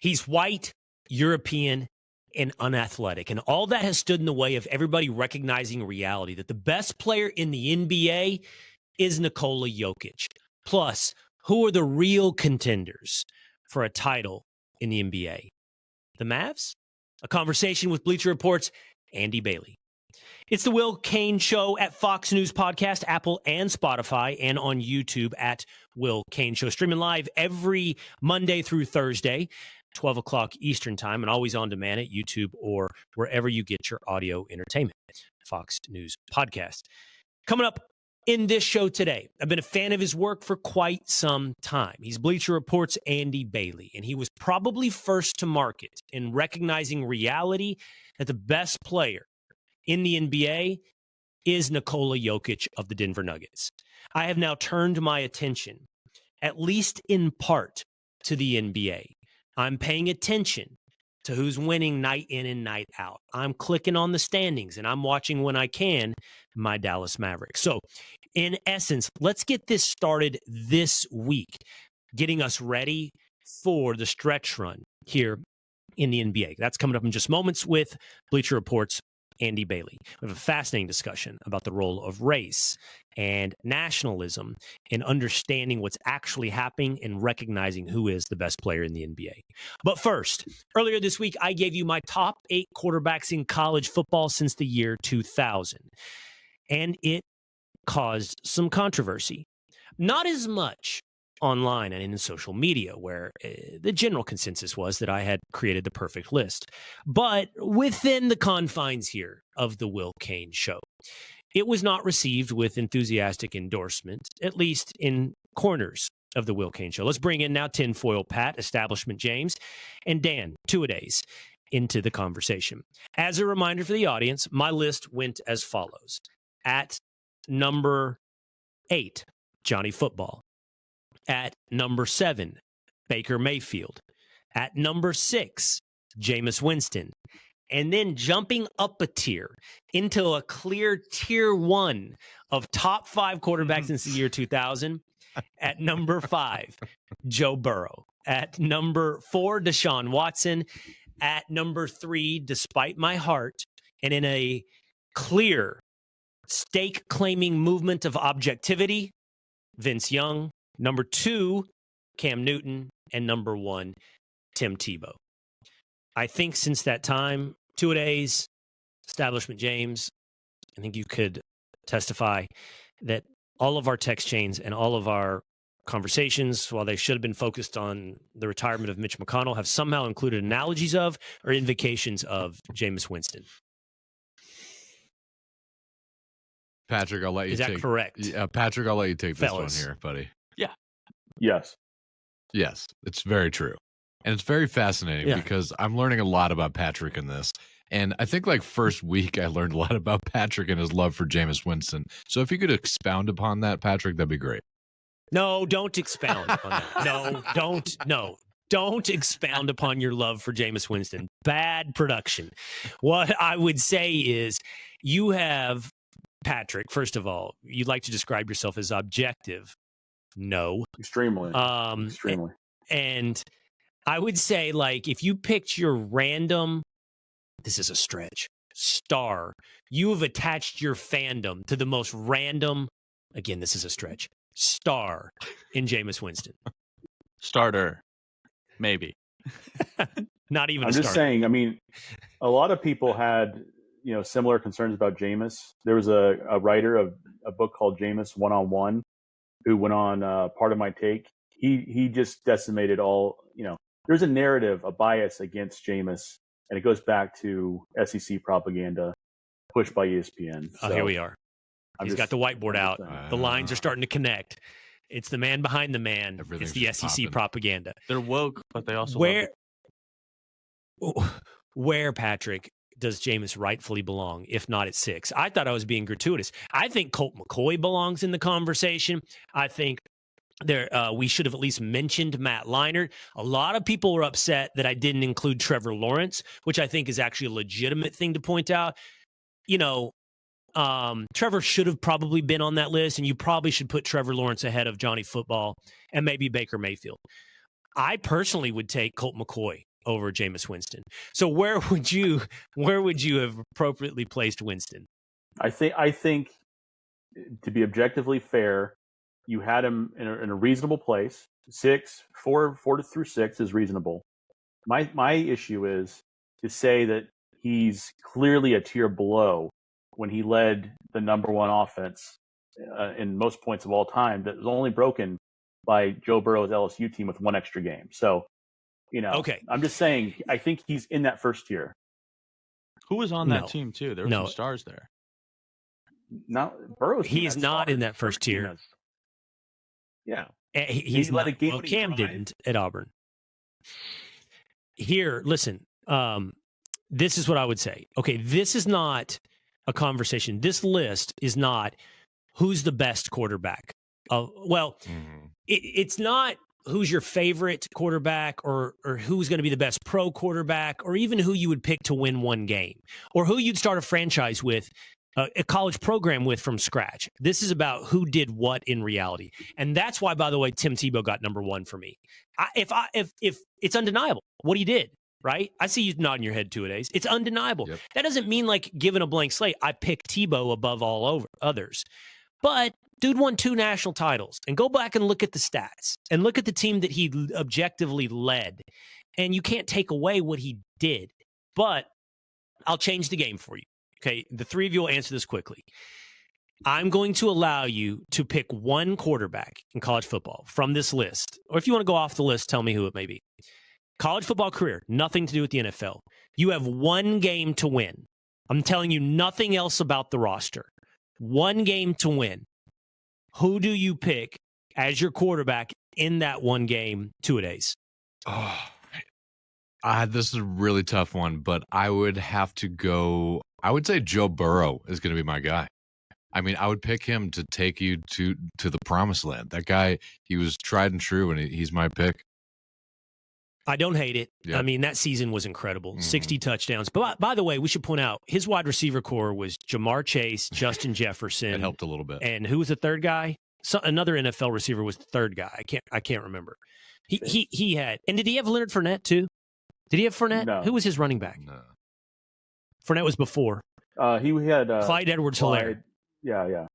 He's white, European, and unathletic. And all that has stood in the way of everybody recognizing reality that the best player in the NBA is Nikola Jokic. Plus, who are the real contenders for a title in the NBA? The Mavs? A conversation with Bleacher Report's Andy Bailey. It's the Will Cain Show at Fox News Podcast, Apple and Spotify, and on YouTube at Will Cain Show. Streaming live every Monday through Thursday, 12 o'clock Eastern Time, and always on demand at YouTube or wherever you get your audio entertainment. Fox News Podcast. Coming up in this show today, I've been a fan of his work for quite some time. He's Bleacher Report's Andy Bailey, and he was probably first to market in recognizing reality that the best player in the NBA is Nikola Jokic of the Denver Nuggets. I have now turned my attention, at least in part, to the NBA. I'm paying attention to who's winning night in and night out. I'm clicking on the standings, and I'm watching when I can my Dallas Mavericks. So, in essence, let's get this started this week, getting us ready for the stretch run here in the NBA. That's coming up in just moments with Bleacher Report's Andy Bailey. We have a fascinating discussion about the role of race and nationalism in understanding what's actually happening and recognizing who is the best player in the NBA. But first, earlier this week, I gave you my top 8 quarterbacks in college football since the year 2000. And it caused some controversy. Not as much online and in social media, where the general consensus was that I had created the perfect list. But within the confines here of the Will Cain Show, it was not received with enthusiastic endorsement, at least in corners of the Will Cain Show. Let's bring in now Tinfoil Pat, Establishment James, and Dan Two-A-Days into the conversation. As a reminder for the audience, my list went as follows. At number 8, Johnny Football. At number 7, Baker Mayfield. At number 6, Jameis Winston. And then jumping up a tier into a clear tier 1 of top 5 quarterbacks since the year 2000. At number 5, Joe Burrow. At number 4, Deshaun Watson. At number 3, despite my heart, and in a clear stake-claiming movement of objectivity, Vince Young. Number 2, Cam Newton. And number 1, Tim Tebow. I think since that time, Two-A-Days, Establishment James, I think you could testify that all of our text chains and all of our conversations, while they should have been focused on the retirement of Mitch McConnell, have somehow included analogies of or invocations of Jameis Winston. Patrick, I'll let you take. Is that correct? Yeah, Patrick, I'll let you take this Fellas. one here, buddy. Yes. Yes, it's very true. And it's very fascinating because I'm learning a lot about Patrick in this. And I think like first week, I learned a lot about Patrick and his love for Jameis Winston. So if you could expound upon that, Patrick, that'd be great. No, don't expound upon that. Don't expound upon your love for Jameis Winston. Bad production. What I would say is you have, Patrick, first of all, you'd like to describe yourself as objective. No. Extremely. Extremely. And I would say, like, if you picked your random, this is a stretch, star, you have attached your fandom to the most random, again, this is a stretch, star in Jameis Winston. Starter. Maybe. Not even I'm a just starter. saying, I mean, a lot of people had, similar concerns about Jameis. There was a writer of a book called Jameis One-on-One who went on Part of My Take. He just decimated all, there's a narrative, a bias against Jameis, and it goes back to SEC propaganda pushed by ESPN. Oh, here we are. He's got the whiteboard out. The lines are starting to connect. It's the man behind the man. It's the SEC popping. Propaganda. They're woke, but they also where, Patrick, does Jameis rightfully belong, if not at 6? I thought I was being gratuitous. I think Colt McCoy belongs in the conversation. I think we should have at least mentioned Matt Leinart. A lot of people were upset that I didn't include Trevor Lawrence, which I think is actually a legitimate thing to point out. Trevor should have probably been on that list, and you probably should put Trevor Lawrence ahead of Johnny Football and maybe Baker Mayfield. I personally would take Colt McCoy over Jameis Winston. So where would you have appropriately placed Winston? I think to be objectively fair, you had him in a reasonable place. 4 through 6 is reasonable. My issue is to say that he's clearly a tier below when he led the number one offense in most points of all time that was only broken by Joe Burrow's LSU team with one extra game. So, okay. I'm just saying, I think he's in that first tier. Who was on that team too? There were some stars there. Not Burrow's. He's not in that first tier. Yeah. He's let a game. Well, Cam didn't at Auburn. Here, listen. This is what I would say. Okay, this is not a conversation. This list is not who's the best quarterback. It's not who's your favorite quarterback or who's going to be the best pro quarterback or even who you would pick to win one game or who you'd start a franchise with, a college program with from scratch. This is about who did what in reality. And that's why, by the way, Tim Tebow got number one for me. If it's undeniable what he did. Right? I see you nodding your head 2 days. It's undeniable. Yep. That doesn't mean like given a blank slate, I pick Tebow above all others. But dude won 2 national titles. And go back and look at the stats and look at the team that he objectively led. And you can't take away what he did. But I'll change the game for you. Okay? The three of you will answer this quickly. I'm going to allow you to pick one quarterback in college football from this list. Or if you want to go off the list, tell me who it may be. College football career, nothing to do with the NFL. You have one game to win. I'm telling you nothing else about the roster. One game to win. Who do you pick as your quarterback in that one game, 2 days? Oh, this is a really tough one, but I would have to go. I would say Joe Burrow is going to be my guy. I mean, I would pick him to take you to the promised land. That guy, he was tried and true, and he's my pick. I don't hate it. Yep. I mean, that season was incredible. 60 touchdowns. But by the way, we should point out his wide receiver core was Jamar Chase, Justin Jefferson. It helped a little bit. And who was the third guy? Another NFL receiver was the third guy. I can't remember. He had. And did he have Leonard Fournette too? Did he have Fournette? No. Who was his running back? No. Fournette was before. He had Clyde Edwards-Helaire. Yeah.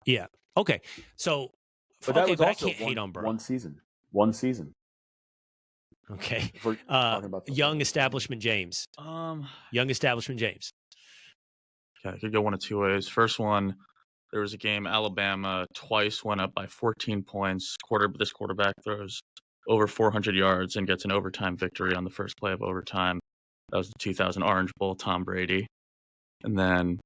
Yeah. Okay. So, but that was also I can't hate on Burrow. One season. Okay. Young Establishment James. Young Establishment James. Okay, I could go one of 2 ways. First one, there was a game Alabama twice went up by 14 points. This quarterback throws over 400 yards and gets an overtime victory on the first play of overtime. That was the 2000 Orange Bowl, Tom Brady. And then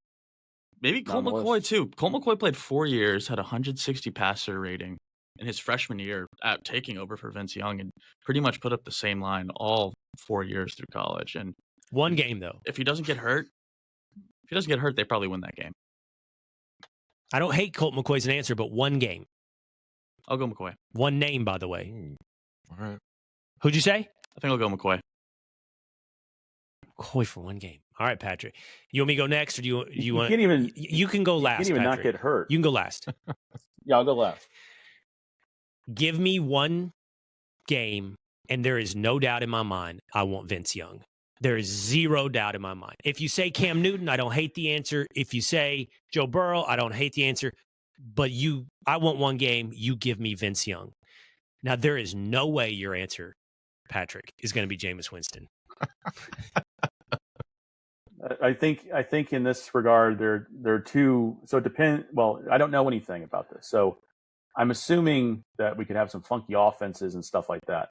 maybe Colt McCoy too. Colt McCoy played 4 years, had 160 passer rating in his freshman year, taking over for Vince Young, and pretty much put up the same line all 4 years through college. And one game though. If he doesn't get hurt, they probably win that game. I don't hate Colt McCoy as an answer, but one game. I'll go McCoy. One name, by the way. All right. Who'd you say? I think I'll go McCoy. McCoy for one game. All right, Patrick. You want me to go next, or do you want? You can go last. You can't even Patrick. not get hurt. You can go last. Yeah, I'll go last. Give me one game, and there is no doubt in my mind I want Vince Young. There is zero doubt in my mind. If you say Cam Newton, I don't hate the answer. If you say Joe Burrow, I don't hate the answer. But I want one game. You give me Vince Young. Now, there is no way your answer, Patrick, is going to be Jameis Winston. I think in this regard, there are two. So it depends. Well, I don't know anything about this, so I'm assuming that we could have some funky offenses and stuff like that.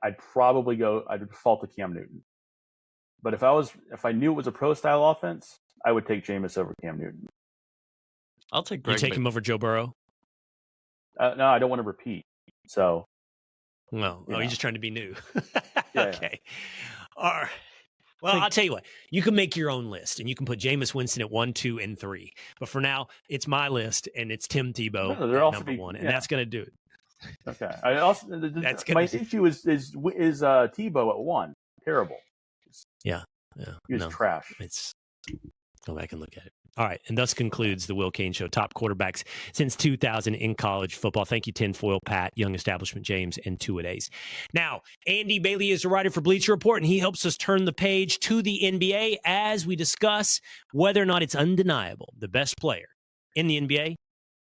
I'd default to Cam Newton. But if I knew it was a pro style offense, I would take Jameis over Cam Newton. I'll take Greg. You take him over Joe Burrow? No, I don't want to repeat. So, no, you're just trying to be new. Yeah, okay. All right. Well, I'll tell you what. You can make your own list, and you can put Jameis Winston at 1, 2, and 3. But for now, it's my list, and it's Tim Tebow at number 1, and that's going to do it. Okay. My issue is Tebow at 1. Terrible. Yeah. He was trash. Go back and look at it. All right, and thus concludes the Will Cain Show. Top quarterbacks since 2000 in college football. Thank you, Tinfoil Pat, Young Establishment James, and Two-A-Days. Now, Andy Bailey is a writer for Bleacher Report, and he helps us turn the page to the NBA as we discuss whether or not it's undeniable the best player in the NBA,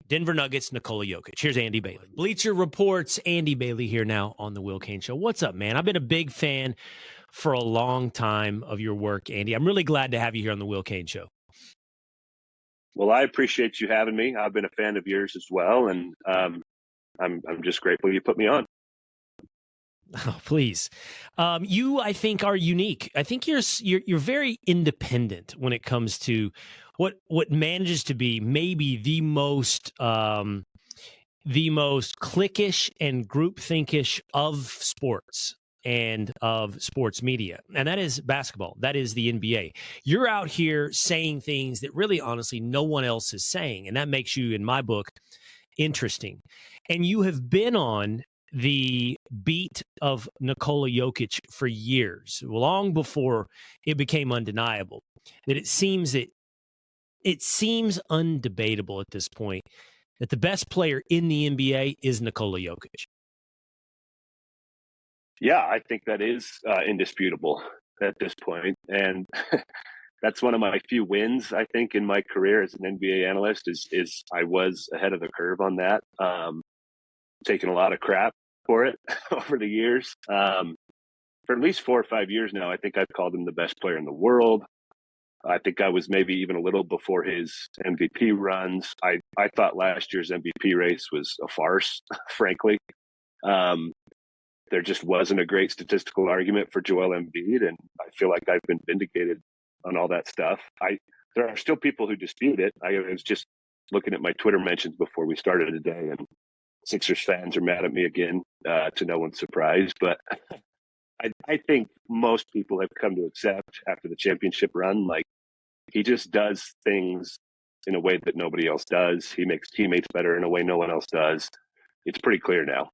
Denver Nuggets, Nikola Jokic. Here's Andy Bailey. Bleacher Report's Andy Bailey here now on the Will Cain Show. What's up, man? I've been a big fan for a long time of your work, Andy. I'm really glad to have you here on the Will Cain Show. Well, I appreciate you having me. I've been a fan of yours as well, and I'm just grateful you put me on. Oh, please. You, I think, are unique. I think you're very independent when it comes to what manages to be maybe the most cliquish and groupthinkish of sports and of sports media, and that is basketball. That is the NBA. You're out here saying things that really, honestly, no one else is saying, and that makes you, in my book, interesting. And you have been on the beat of Nikola Jokic for years, long before it became undeniable. That it seems undebatable at this point that the best player in the NBA is Nikola Jokic. Yeah, I think that is indisputable at this point. And that's one of my few wins, I think, in my career as an NBA analyst is I was ahead of the curve on that. Taking a lot of crap for it over the years. For at least 4 or 5 years now, I think I've called him the best player in the world. I think I was maybe even a little before his MVP runs. I thought last year's MVP race was a farce, frankly. There just wasn't a great statistical argument for Joel Embiid, and I feel like I've been vindicated on all that stuff. There are still people who dispute it. I was just looking at my Twitter mentions before we started today, and Sixers fans are mad at me again, to no one's surprise. But I think most people have come to accept after the championship run, like, he just does things in a way that nobody else does. He makes teammates better in a way no one else does. It's pretty clear now.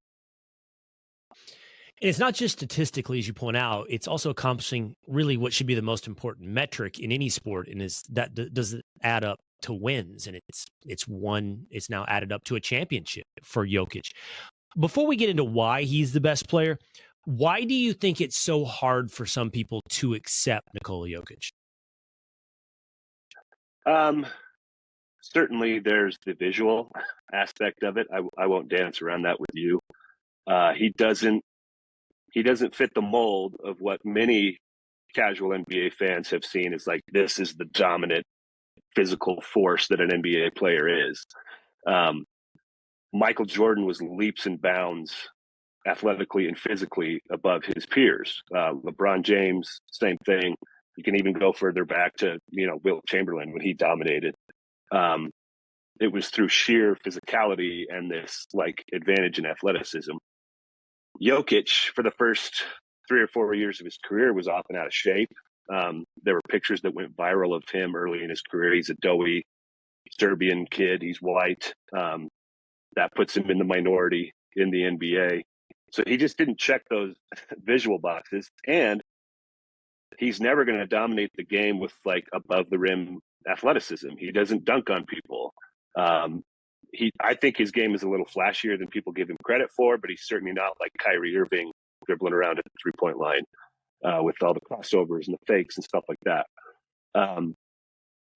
And it's not just statistically, as you point out, it's also accomplishing really what should be the most important metric in any sport, and is that does it add up to wins, and it's now added up to a championship for Jokic. Before we get into why he's the best player, why do you think it's so hard for some people to accept Nikola Jokic? Certainly there's the visual aspect of it. I won't dance around that with you. He doesn't fit the mold of what many casual NBA fans have seen as, like, this is the dominant physical force that an NBA player is. Michael Jordan was leaps and bounds athletically and physically above his peers. LeBron James, same thing. You can even go further back to, Will Chamberlain when he dominated. It was through sheer physicality and this, like, advantage in athleticism. Jokic, for the first 3 or 4 years of his career, was often out of shape. There were pictures that went viral of him early in his career. He's a doughy Serbian kid. He's white. That puts him in the minority in the NBA. So he just didn't check those visual boxes. And he's never going to dominate the game with, like, above the rim athleticism. He doesn't dunk on people. I think his game is a little flashier than people give him credit for, but he's certainly not like Kyrie Irving dribbling around at the three-point line with all the crossovers and the fakes and stuff like that.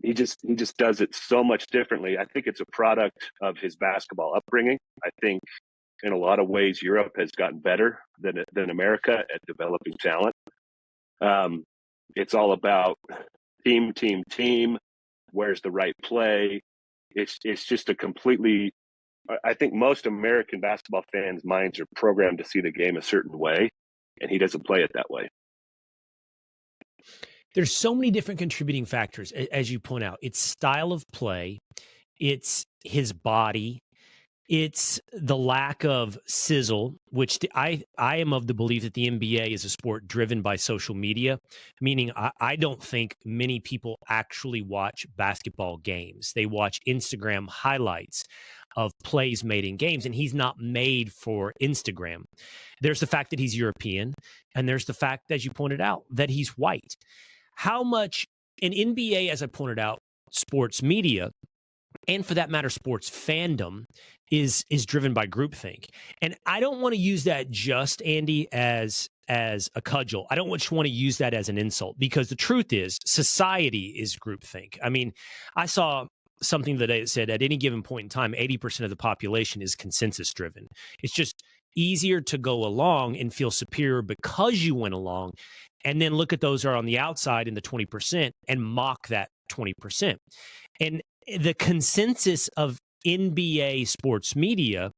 He just does it so much differently. I think it's a product of his basketball upbringing. I think in a lot of ways Europe has gotten better than America at developing talent. It's all about team. Where's the right play? It's just a completely, I think most American basketball fans' minds are programmed to see the game a certain way, and he doesn't play it that way. There's so many different contributing factors, as you point out. It's style of play, it's his body, it's the lack of sizzle, which I am of the belief that the NBA is a sport driven by social media, meaning I don't think many people actually watch basketball games. They watch Instagram highlights of plays made in games, and he's not made for Instagram. There's the fact that he's European, and there's the fact, as you pointed out, that he's white. How much in NBA, as I pointed out, sports media, and for that matter, sports fandom, is driven by groupthink. And I don't want to use that just, Andy, as a cudgel. I don't just want to use that as an insult, because the truth is society is groupthink. I mean, I saw something today that said at any given point in time, 80% of the population is consensus driven. It's just easier to go along and feel superior because you went along, and then look at those who are on the outside in the 20% and mock that 20%. And the consensus of NBA sports media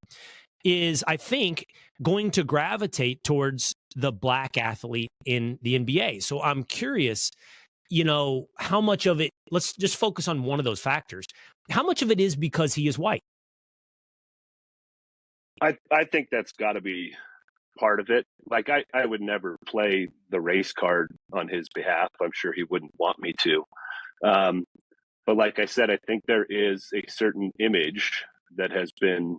is, I think, going to gravitate towards the black athlete in the NBA. So I'm curious, how much of it, let's just focus on one of those factors. How much of it is because he is white? I think that's got to be part of it. Like, I would never play the race card on his behalf. I'm sure he wouldn't want me to. But like I said, I think there is a certain image that has been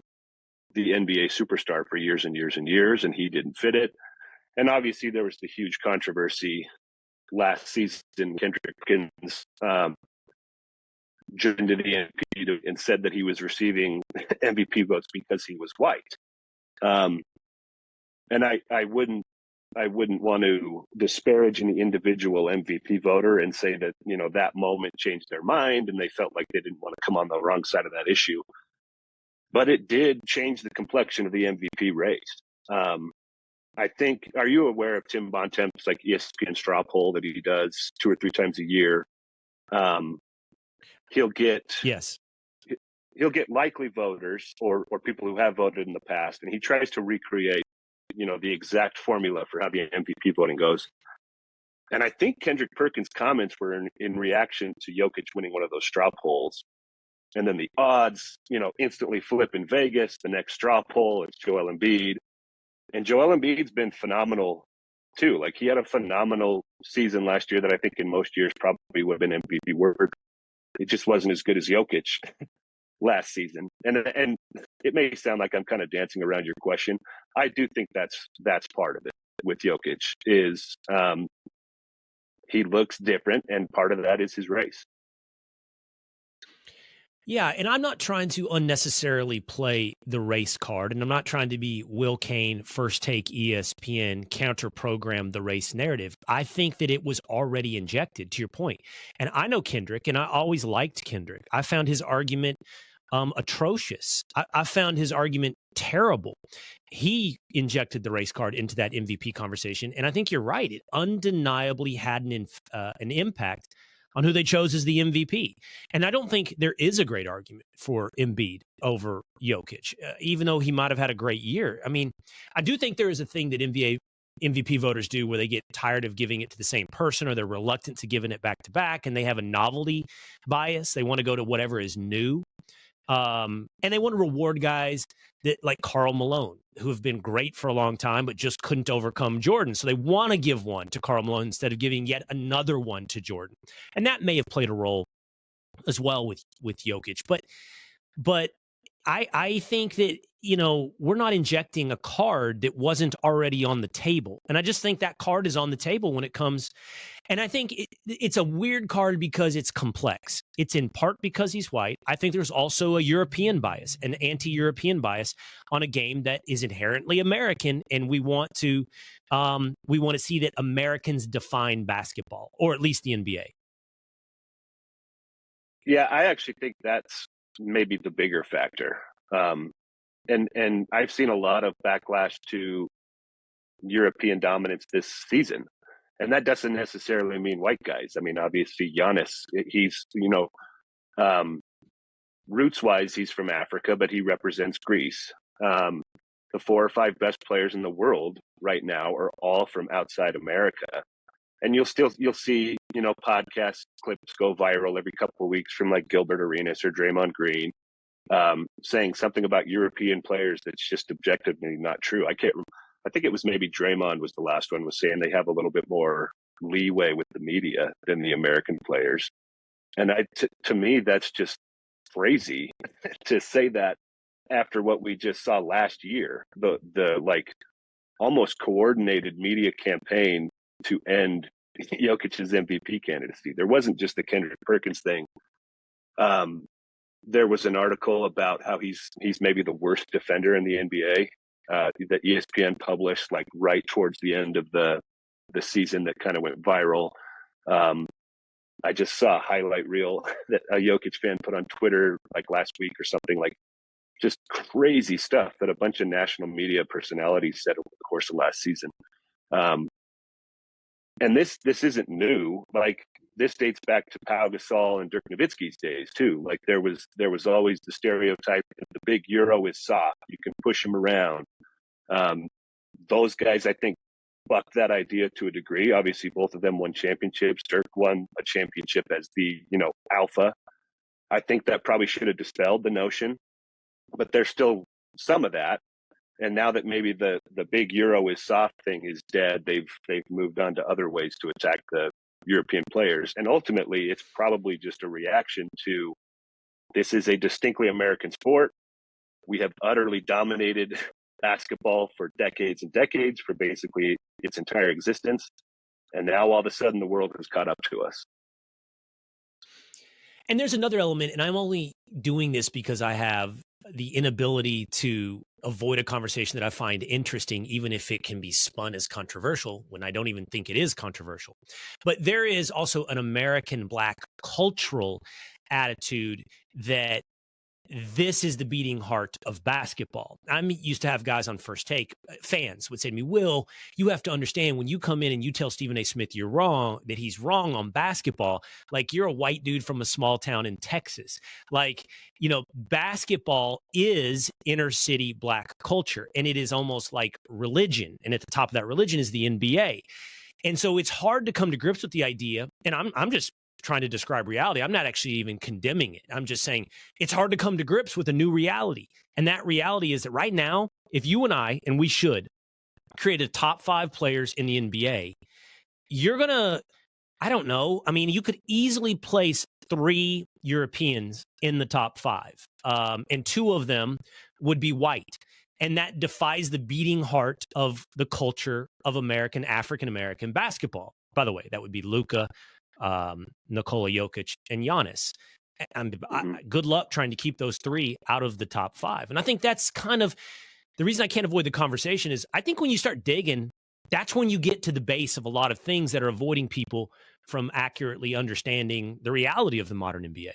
the NBA superstar for years and years and years, and he didn't fit it. And obviously there was the huge controversy last season. Kendrick Perkins joined the MVP and said that he was receiving MVP votes because he was white. And I wouldn't want to disparage any individual MVP voter and say that, that moment changed their mind and they felt like they didn't want to come on the wrong side of that issue. But it did change the complexion of the MVP race. I think, are you aware of Tim Bontemps, like ESPN straw poll that he does 2 or 3 times a year? He'll get likely voters or people who have voted in the past, and he tries to recreate, the exact formula for how the MVP voting goes. And I think Kendrick Perkins' comments were in reaction to Jokic winning one of those straw polls. And then the odds, instantly flip in Vegas. The next straw poll, it's Joel Embiid. And Joel Embiid's been phenomenal too. Like, he had a phenomenal season last year that I think in most years probably would have been MVP worthy. It just wasn't as good as Jokic last season. And it may sound like I'm kind of dancing around your question. I do think that's part of it with Jokic is he looks different, and part of that is his race. Yeah, and I'm not trying to unnecessarily play the race card, and I'm not trying to be Will Cain, First Take ESPN, counter-program the race narrative. I think that it was already injected, to your point. And I know Kendrick, and I always liked Kendrick. I found his argument atrocious. I found his argument terrible. He injected the race card into that MVP conversation, and I think you're right. It undeniably had an impact on who they chose as the MVP. And I don't think there is a great argument for Embiid over Jokic, even though he might have had a great year. I mean, I do think there is a thing that MVP voters do where they get tired of giving it to the same person, or they're reluctant to giving it back to back, and they have a novelty bias. They want to go to whatever is new. And they want to reward guys that, like Karl Malone, who have been great for a long time, but just couldn't overcome Jordan. So they want to give one to Karl Malone instead of giving yet another one to Jordan. And that may have played a role as well with Jokic. But I think that, we're not injecting a card that wasn't already on the table. And I just think that card is on the table when it comes. And I think it's a weird card because it's complex. It's in part because he's white. I think there's also a European bias, an anti-European bias on a game that is inherently American. And we want to see that Americans define basketball, or at least the NBA. Yeah, I actually think that's maybe the bigger factor. And I've seen a lot of backlash to European dominance this season. And that doesn't necessarily mean white guys. I mean, obviously, Giannis, he's, roots-wise, he's from Africa, but he represents Greece. The 4 or 5 best players in the world right now are all from outside America. And you'll see, podcast clips go viral every couple of weeks from like Gilbert Arenas or Draymond Green, saying something about European players that's just objectively not true. I think it was maybe Draymond was the last one, was saying they have a little bit more leeway with the media than the American players. And to me, that's just crazy to say that after what we just saw last year, the like almost coordinated media campaign to end Jokic's MVP candidacy. There wasn't just the Kendrick Perkins thing. There was an article about how he's maybe the worst defender in the NBA that ESPN published like right towards the end of the season that kind of went viral. I just saw a highlight reel that a Jokic fan put on Twitter like last week or something, like just crazy stuff that a bunch of national media personalities said over the course of last season. And this isn't new. Like this dates back to Pau Gasol and Dirk Nowitzki's days too. Like there was always the stereotype that the big Euro is soft. You can push him around. Those guys, I think, bucked that idea to a degree. Obviously, both of them won championships. Dirk won a championship as the, alpha. I think that probably should have dispelled the notion, but there's still some of that. And now that maybe the big Euro is soft thing is dead, they've moved on to other ways to attack the European players. And ultimately, it's probably just a reaction to this is a distinctly American sport. We have utterly dominated basketball for decades and decades, for basically its entire existence. And now all of a sudden the world has caught up to us. And there's another element, and I'm only doing this because I have the inability to avoid a conversation that I find interesting, even if it can be spun as controversial when I don't even think it is controversial. But there is also an American Black cultural attitude that this is the beating heart of basketball. I used to have guys on First Take, fans would say to me, Will, you have to understand when you come in and you tell Stephen A. Smith you're wrong, that he's wrong on basketball, like you're a white dude from a small town in Texas. Like, basketball is inner city Black culture, and it is almost like religion. And at the top of that religion is the NBA. And so it's hard to come to grips with the idea. And I'm just trying to describe reality. I'm not actually even condemning it. I'm just saying it's hard to come to grips with a new reality. And that reality is that right now, if you and I, and we should, create a top 5 players in the NBA, you're going to, I don't know. I mean, you could easily place 3 Europeans in the top 5. And 2 of them would be white. And that defies the beating heart of the culture of African-American basketball. By the way, that would be Luka, Nikola Jokic, and Giannis. Good luck trying to keep those 3 out of the top 5. And I think that's kind of the reason I can't avoid the conversation is I think when you start digging, that's when you get to the base of a lot of things that are avoiding people from accurately understanding the reality of the modern NBA.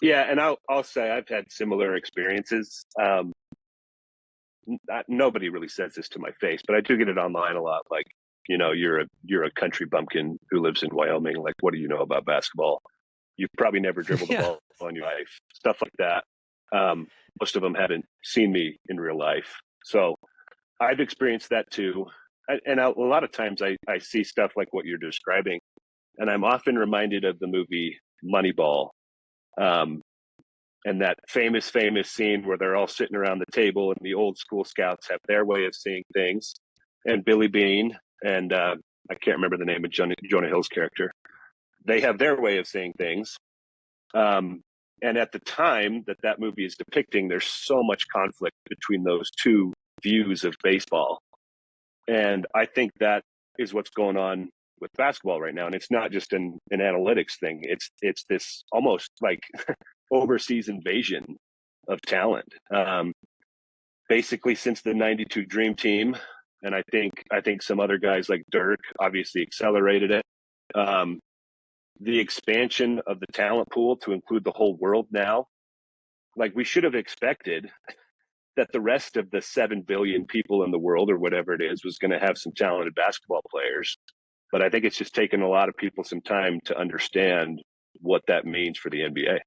Yeah, and I'll say I've had similar experiences. Nobody really says this to my face, but I do get it online a lot. Like, you're a country bumpkin who lives in Wyoming. Like, what do you know about basketball? You've probably never dribbled the ball in your life. Stuff like that. Most of them haven't seen me in real life. So I've experienced that too. And a lot of times I see stuff like what you're describing, and I'm often reminded of the movie Moneyball. And that famous scene where they're all sitting around the table and the old school scouts have their way of seeing things. And Billy Bean and I can't remember the name of Jonah Hill's character. They have their way of seeing things. And at the time that movie is depicting, there's so much conflict between those 2 views of baseball. And I think that is what's going on with basketball right now. And it's not just an analytics thing. It's this almost like overseas invasion of talent. Basically since the 92 Dream Team. And I think some other guys like Dirk obviously accelerated it. The expansion of the talent pool to include the whole world now, like we should have expected that the rest of the 7 billion people in the world or whatever it is was going to have some talented basketball players. But I think it's just taken a lot of people some time to understand what that means for the NBA.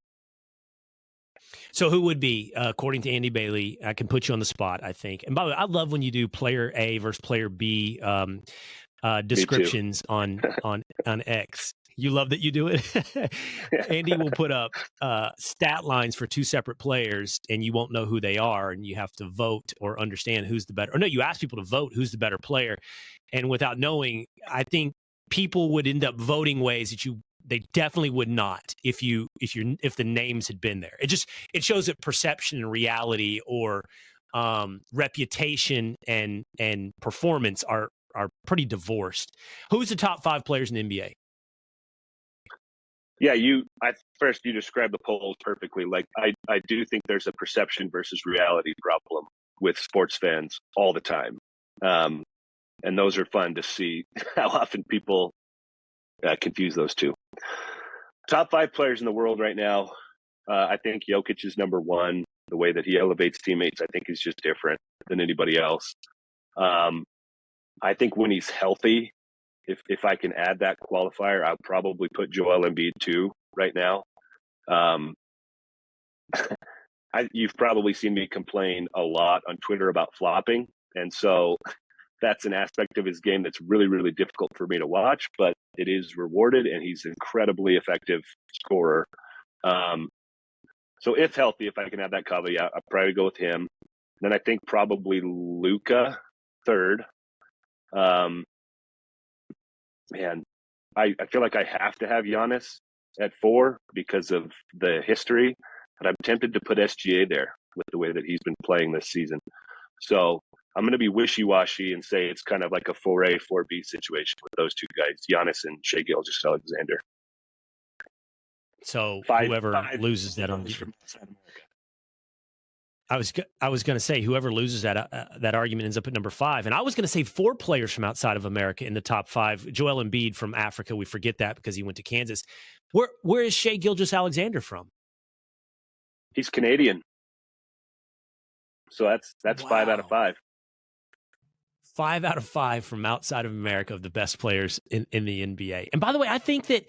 So who would be, according to Andy Bailey, I can put you on the spot, I think. And by the way, I love when you do player A versus player B descriptions on X. You love that you do it. Andy will put up stat lines for 2 separate players, and you won't know who they are, and you have to vote or understand who's the better. Or no, you ask people to vote who's the better player, and without knowing, I think people would end up voting ways that they definitely would not if the names had been there. It shows that perception and reality or reputation and performance are pretty divorced. Who's the top 5 players in the NBA? Yeah, you described the polls perfectly. Like, I do think there's a perception versus reality problem with sports fans all the time. And those are fun to see how often people confuse those two. Top 5 players in the world right now. I think Jokic is number one. The way that he elevates teammates, I think, is just different than anybody else. I think when he's healthy, if I can add that qualifier, I'll probably put Joel Embiid 2 right now. You've probably seen me complain a lot on Twitter about flopping. And so that's an aspect of his game that's really, really difficult for me to watch, but it is rewarded, and he's an incredibly effective scorer. So if healthy, if I can have that caveat, I'll probably go with him. Then I think probably Luka third. Man, I feel like I have to have Giannis at 4 because of the history, but I'm tempted to put SGA there with the way that he's been playing this season. So I'm going to be wishy-washy and say it's kind of like a 4A, 4B situation with those two guys, Giannis and Shai Gilgeous-Alexander. So Five loses that on from I was going to say whoever loses that argument ends up at number 5, and I was going to say 4 players from outside of America in the top 5. Joel Embiid from Africa, we forget that because he went to Kansas. Where is Shai Gilgeous-Alexander from? He's Canadian, so that's Wow. 5 out of 5. 5 out of 5 from outside of America of the best players in the NBA. And by the way, I think that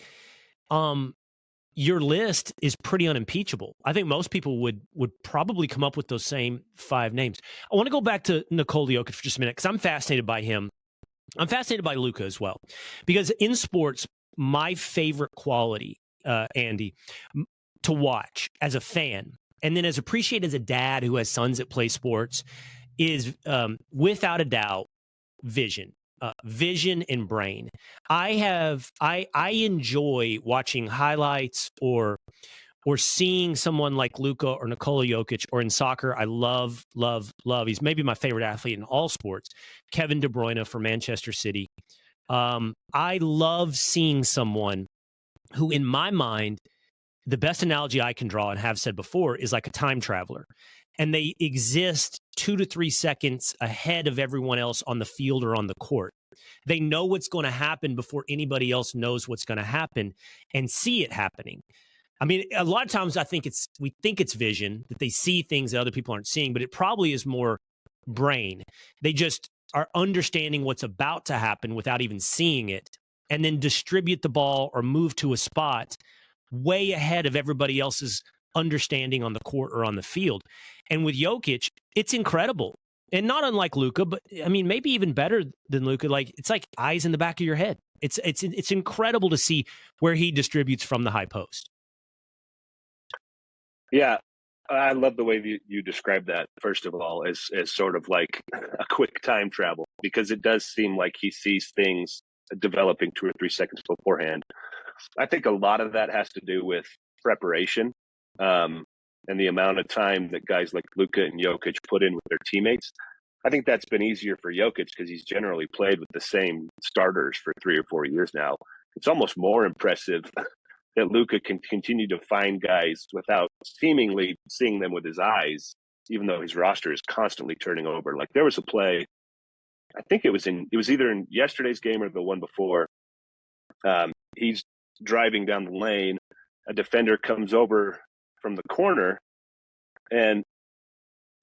your list is pretty unimpeachable. I think most people would probably come up with those same 5 names. I want to go back to Nikola Jokic for just a minute because I'm fascinated by him. I'm fascinated by Luka as well. Because in sports, my favorite quality, Andy, to watch as a fan, and then as appreciated as a dad who has sons that play sports, is without a doubt vision. Vision and brain. I enjoy watching highlights or seeing someone like Luka or Nikola Jokic, or in soccer, I love. He's maybe my favorite athlete in all sports, Kevin De Bruyne for Manchester City. I love seeing someone who, in my mind, the best analogy I can draw and have said before is like a time traveler. And they exist 2 to 3 seconds ahead of everyone else on the field or on the court. They know what's going to happen before anybody else knows what's going to happen and see it happening. I mean, a lot of times we think it's vision, that they see things that other people aren't seeing, but it probably is more brain. They just are understanding what's about to happen without even seeing it, and then distribute the ball or move to a spot way ahead of everybody else's understanding on the court or on the field. And with Jokic, it's incredible. And not unlike Luka, but I mean, maybe even better than Luka. Like, it's like eyes in the back of your head. It's incredible to see where he distributes from the high post. Yeah, I love the way you describe that, first of all, as sort of like a quick time travel, because it does seem like he sees things developing 2 or 3 seconds beforehand. I think a lot of that has to do with preparation and the amount of time that guys like Luka and Jokic put in with their teammates. I think that's been easier for Jokic because he's generally played with the same starters for 3 or 4 years now. It's almost more impressive that Luka can continue to find guys without seemingly seeing them with his eyes, even though his roster is constantly turning over. Like, there was a play, I think it was either in yesterday's game or the one before. He's driving down the lane. A defender comes over from the corner, and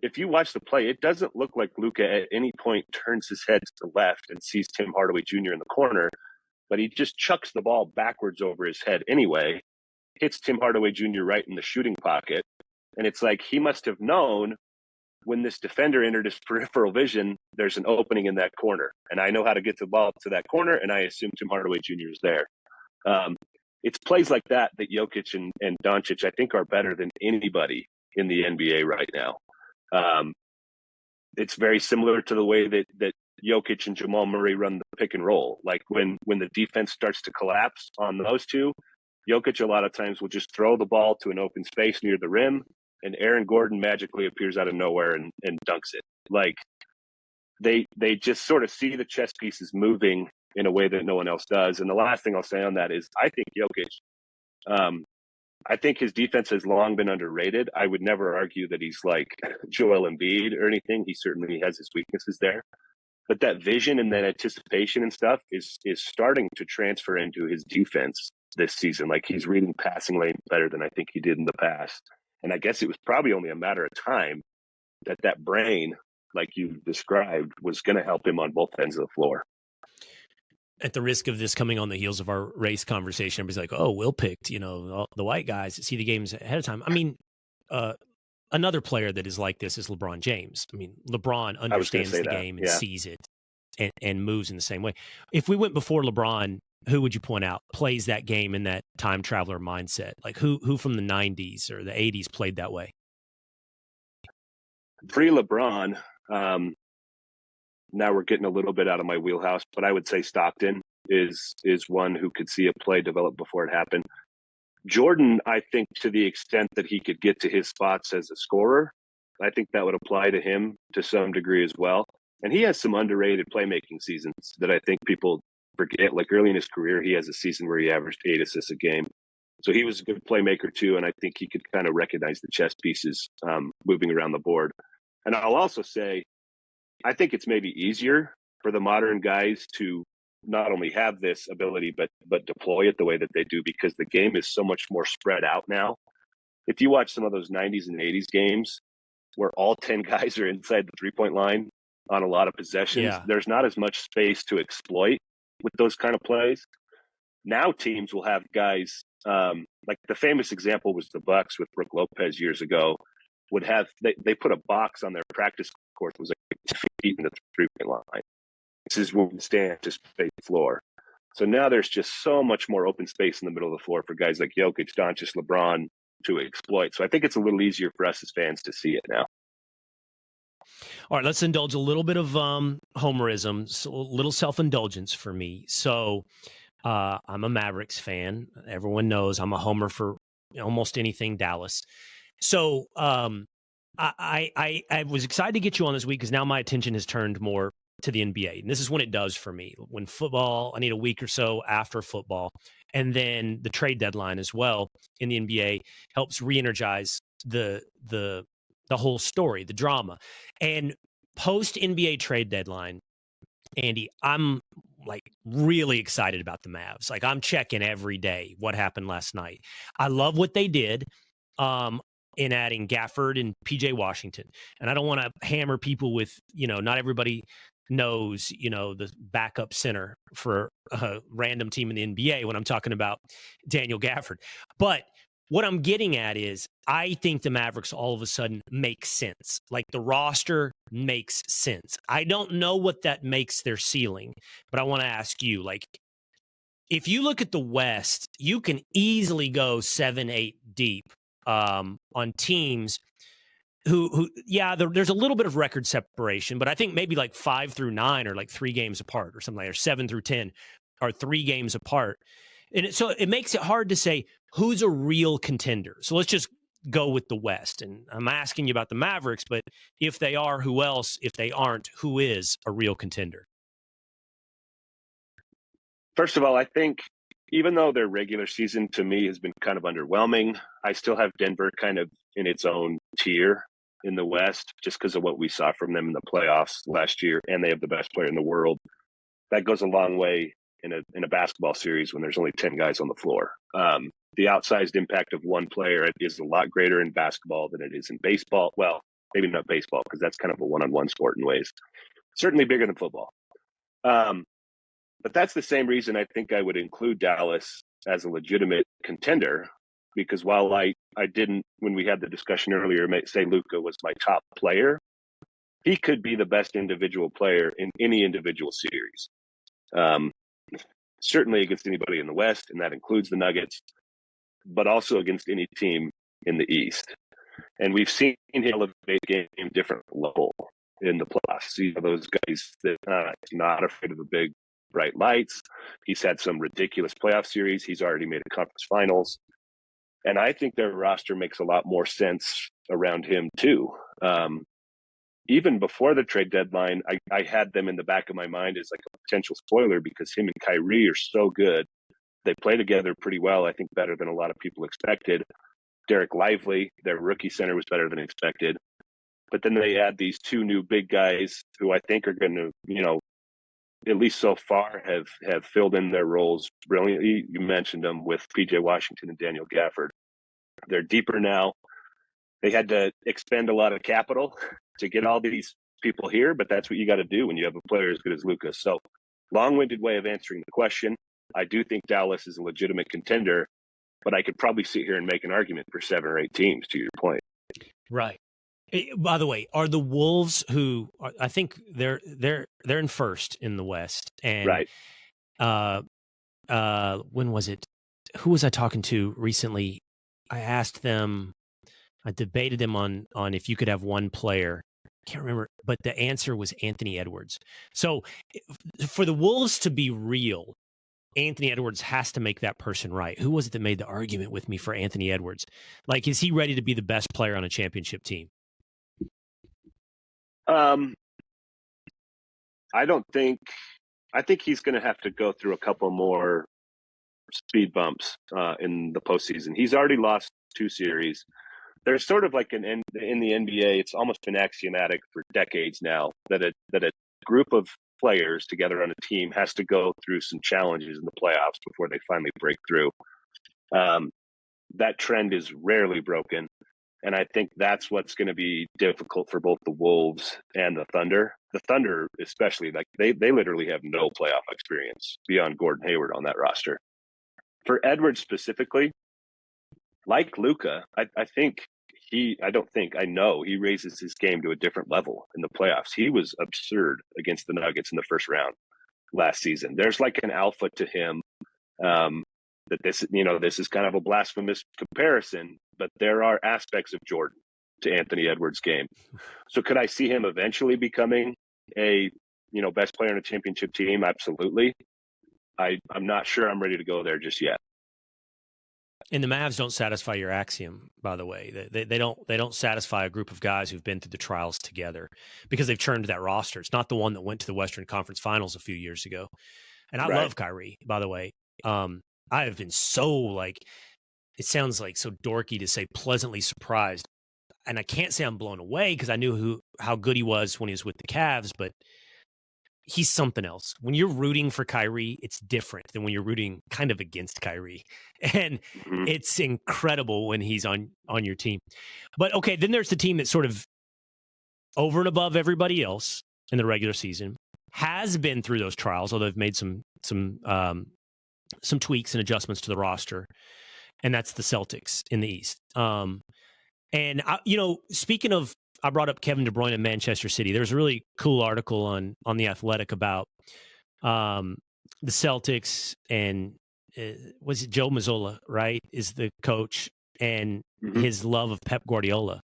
if you watch the play, it doesn't look like Luka at any point turns his head to the left and sees Tim Hardaway Jr. in the corner, but he just chucks the ball backwards over his head anyway, hits Tim Hardaway Jr. right in the shooting pocket. And it's like he must have known when this defender entered his peripheral vision, there's an opening in that corner. And I know how to get the ball to that corner, and I assume Tim Hardaway Jr. is there. It's plays like that Jokic and Doncic, I think, are better than anybody in the NBA right now. It's very similar to the way that Jokic and Jamal Murray run the pick and roll. Like, when the defense starts to collapse on those two, Jokic a lot of times will just throw the ball to an open space near the rim, and Aaron Gordon magically appears out of nowhere and dunks it. Like, they just sort of see the chess pieces moving in a way that no one else does. And the last thing I'll say on that is I think Jokic I think his defense has long been underrated. I would never argue that he's like Joel Embiid or anything. He certainly has his weaknesses there. But that vision and that anticipation and stuff is starting to transfer into his defense this season. Like, he's reading passing lanes better than I think he did in the past. And I guess it was probably only a matter of time that brain, like you described, was going to help him on both ends of the floor. At the risk of this coming on the heels of our race conversation, everybody's like, oh, Will picked, the white guys that see the games ahead of time. I mean, another player that is like this is LeBron James. I mean, LeBron understands the game and sees it and moves in the same way. If we went before LeBron, who would you point out plays that game in that time traveler mindset? Like, who from the 90s or the 80s played that way? Pre-LeBron, now we're getting a little bit out of my wheelhouse, but I would say Stockton is one who could see a play develop before it happened. Jordan, I think, to the extent that he could get to his spots as a scorer, I think that would apply to him to some degree as well. And he has some underrated playmaking seasons that I think people forget. Like, early in his career, he has a season where he averaged 8 assists a game. So he was a good playmaker too, and I think he could kind of recognize the chess pieces moving around the board. And I'll also say, I think it's maybe easier for the modern guys to not only have this ability, but deploy it the way that they do, because the game is so much more spread out now. If you watch some of those 90s and 80s games where all 10 guys are inside the three-point line on a lot of possessions, there's not as much space to exploit with those kind of plays. Now teams will have guys, like the famous example was the Bucks with Brook Lopez years ago, would have, they put a box on their practice court that was like 2 feet in the three-point line. This is where we stand, just space floor. So now there's just so much more open space in the middle of the floor for guys like Jokic, Doncic, LeBron to exploit. So I think it's a little easier for us as fans to see it now. All right, let's indulge a little bit of homerism, so a little self-indulgence for me. So I'm a Mavericks fan. Everyone knows I'm a homer for almost anything Dallas. So I was excited to get you on this week because now my attention has turned more to the NBA. And this is when it does for me. When football, I need a week or so after football. And then the trade deadline as well in the NBA helps re-energize the whole story, the drama. And post NBA trade deadline, Andy, I'm like really excited about the Mavs. Like, I'm checking every day what happened last night. I love what they did in adding Gafford and PJ Washington. And I don't want to hammer people with, not everybody knows, the backup center for a random team in the NBA when I'm talking about Daniel Gafford. But what I'm getting at is I think the Mavericks all of a sudden make sense. Like, the roster makes sense. I don't know what that makes their ceiling, but I want to ask you, like, if you look at the West, you can easily go 7-8 deep on teams who there's a little bit of record separation, but I think maybe like 5 through 9 are like 3 games apart or something like that, or 7 through 10 are 3 games apart. And so it makes it hard to say who's a real contender. So let's just go with the West. And I'm asking you about the Mavericks, but if they are, who else? If they aren't, who is a real contender? First of all, I think even though their regular season to me has been kind of underwhelming, I still have Denver kind of in its own tier in the West just because of what we saw from them in the playoffs last year, and they have the best player in the world. That goes a long way in a basketball series when there's only 10 guys on the floor. The outsized impact of one player is a lot greater in basketball than it is in baseball. Well, maybe not baseball, because that's kind of a one-on-one sport in ways. Certainly bigger than football. But that's the same reason I think I would include Dallas as a legitimate contender, because while I didn't, when we had the discussion earlier, say Luka was my top player, he could be the best individual player in any individual series. Certainly against anybody in the West, and that includes the Nuggets, but also against any team in the East. And we've seen him elevate the game different level in the playoffs. See those guys that not afraid of the big bright lights. He's had some ridiculous playoff series. He's already made a conference finals. And I think their roster makes a lot more sense around him too. Even before the trade deadline, I had them in the back of my mind as like a potential spoiler because him and Kyrie are so good They play together pretty well, I think better than a lot of people expected. Derek Lively, their rookie center, was better than expected. But then they add these two new big guys who I think are going to, at least so far, have filled in their roles brilliantly. You mentioned them with PJ Washington and Daniel Gafford. They're deeper now. They had to expend a lot of capital to get all these people here, but that's what you got to do when you have a player as good as Luka. So, long-winded way of answering the question. I do think Dallas is a legitimate contender, but I could probably sit here and make an argument for 7 or 8 teams, to your point. Right. By the way, are the Wolves, who I think they're in first in the West, and right. When was it? Who was I talking to recently? I asked them, I debated them on if you could have one player. I can't remember, but the answer was Anthony Edwards. So for the Wolves to be real, Anthony Edwards has to make that person right. Who was it that made the argument with me for Anthony Edwards? Like, is he ready to be the best player on a championship team? I think he's going to have to go through a couple more speed bumps in the postseason. He's already lost 2 series. There's sort of like in the NBA, it's almost been axiomatic for decades now that a group of players together on a team has to go through some challenges in the playoffs before they finally break through. That trend is rarely broken. And I think that's what's going to be difficult for both the Wolves and the Thunder. The Thunder, especially, like they literally have no playoff experience beyond Gordon Hayward on that roster. For Edwards specifically, like Luka, I know he raises his game to a different level in the playoffs. He was absurd against the Nuggets in the first round last season. There's like an alpha to him. That this is kind of a blasphemous comparison, but there are aspects of Jordan to Anthony Edwards' game. So could I see him eventually becoming a, best player on a championship team? Absolutely. I'm not sure I'm ready to go there just yet. And the Mavs don't satisfy your axiom, by the way. They don't satisfy a group of guys who've been through the trials together because they've churned that roster. It's not the one that went to the Western Conference Finals a few years ago. And I love Kyrie, by the way. I have been so it sounds like so dorky to say pleasantly surprised. And I can't say I'm blown away because I knew how good he was when he was with the Cavs, but he's something else. When you're rooting for Kyrie, it's different than when you're rooting kind of against Kyrie. And it's incredible when he's on your team. But okay, then there's the team that's sort of over and above everybody else in the regular season, has been through those trials, although they've made some tweaks and adjustments to the roster, and that's the Celtics in the East. Speaking of, I brought up Kevin De Bruyne in Manchester City. There's a really cool article on The Athletic about the Celtics, and was it Joe Mazzola, right, is the coach, and his love of Pep Guardiola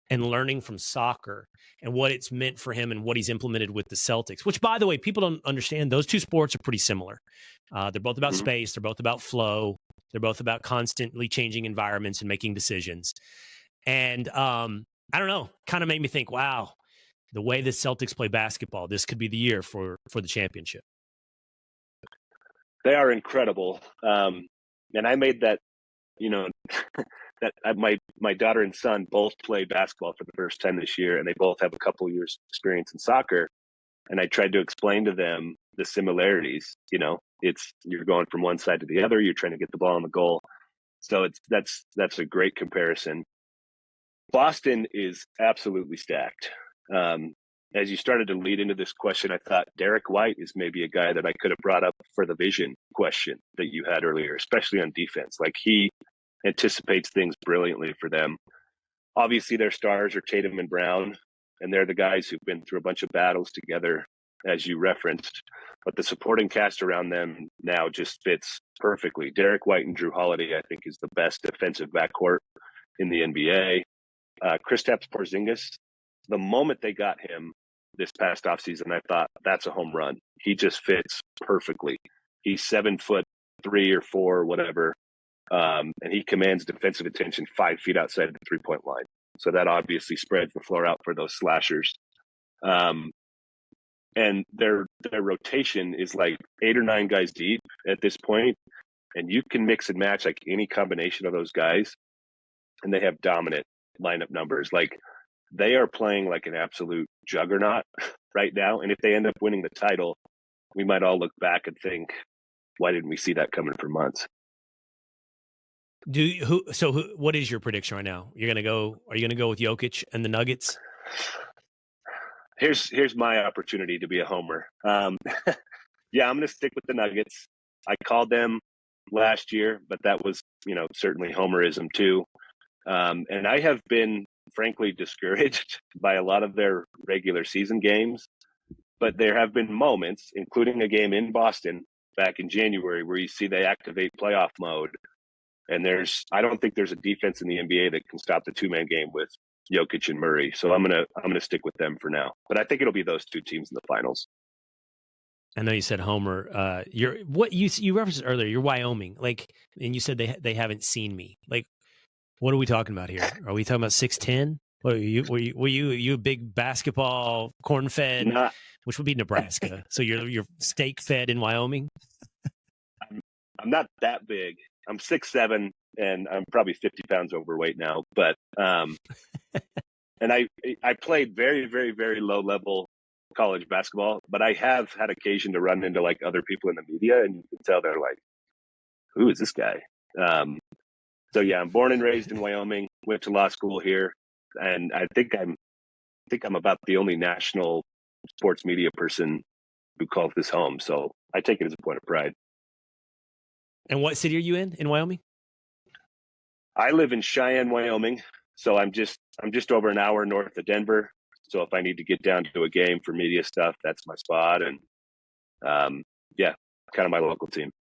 and learning from soccer and what it's meant for him and what he's implemented with the Celtics, which, by the way, people don't understand. Those two sports are pretty similar. They're both about space. They're both about flow. They're both about constantly changing environments and making decisions. And I don't know, kind of made me think, wow, the way the Celtics play basketball, this could be the year for the championship. They are incredible. And I made that, that my daughter and son both play basketball for the first time this year, and they both have a couple years experience in soccer. And I tried to explain to them the similarities. You're going from one side to the other. You're trying to get the ball in the goal. So that's a great comparison. Boston is absolutely stacked. As you started to lead into this question, I thought Derek White is maybe a guy that I could have brought up for the vision question that you had earlier, especially on defense. Like, he anticipates things brilliantly for them. Obviously, their stars are Tatum and Brown, and they're the guys who've been through a bunch of battles together, as you referenced. But the supporting cast around them now just fits perfectly. Derek White and Drew Holiday, I think, is the best defensive backcourt in the NBA. Kristaps Porzingis, the moment they got him this past offseason, I thought, that's a home run. He just fits perfectly. He's 7'3" or 4, whatever. And he commands defensive attention 5 feet outside of the 3-point line. So that obviously spreads the floor out for those slashers. And their rotation is like 8 or 9 guys deep at this point. And you can mix and match like any combination of those guys, and they have dominant lineup numbers. Like they are playing like an absolute juggernaut right now. And if they end up winning the title, we might all look back and think, why didn't we see that coming for months? What is your prediction right now? Are you gonna go with Jokic and the Nuggets? Here's my opportunity to be a homer. Yeah, I'm going to stick with the Nuggets. I called them last year, but that was, certainly homerism too. And I have been frankly discouraged by a lot of their regular season games, but there have been moments, including a game in Boston back in January, where you see they activate playoff mode. And I don't think there's a defense in the NBA that can stop the two-man game with Jokic and Murray. So I'm gonna stick with them for now. But I think it'll be those two teams in the finals. I know you said homer. You referenced earlier. You're Wyoming, and you said they haven't seen me. Like, what are we talking about here? Are we talking about 6'10"? Were you a big basketball corn fed? Which would be Nebraska. So you're steak fed in Wyoming. I'm not that big. I'm 6'7", and I'm probably 50 pounds overweight now. But and I played very, very, very low level college basketball, but I have had occasion to run into like other people in the media, and you can tell they're like, "Who is this guy?" So yeah, I'm born and raised in Wyoming. Went to law school here, and I think I'm about the only national sports media person who calls this home. So I take it as a point of pride. And what city are you in Wyoming? I live in Cheyenne, Wyoming. So I'm just over an hour north of Denver. So if I need to get down to a game for media stuff, that's my spot. And yeah, kind of my local team.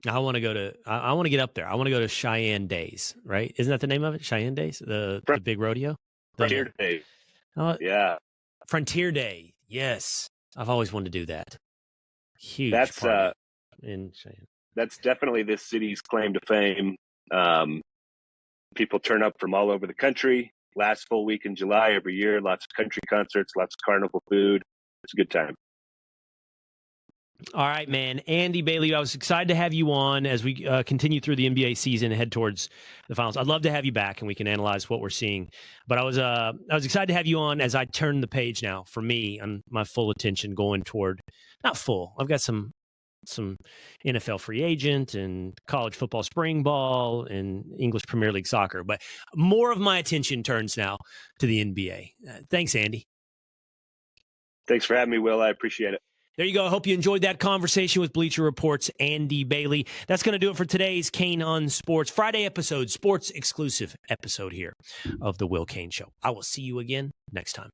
I want to get up there. I want to go to Cheyenne Days, right? Isn't that the name of it? Cheyenne Days, the big rodeo? Frontier Day. Yeah. Frontier Day. Yes. I've always wanted to do that. Huge. That's party in Cheyenne. That's definitely this city's claim to fame. People turn up from all over the country. Last full week in July every year, lots of country concerts, lots of carnival food. It's a good time. All right, man. Andy Bailey, I was excited to have you on as we continue through the NBA season and head towards the finals. I'd love to have you back and we can analyze what we're seeing. But I was excited to have you on as I turn the page now for me and my full attention going toward, not full. I've got some NFL free agent and college football spring ball and English Premier League soccer. But more of my attention turns now to the NBA. Thanks, Andy. Thanks for having me, Will. I appreciate it. There you go. I hope you enjoyed that conversation with Bleacher Report's Andy Bailey. That's going to do it for today's Cain On Sports Friday episode, sports exclusive episode here of the Will Cain Show. I will see you again next time.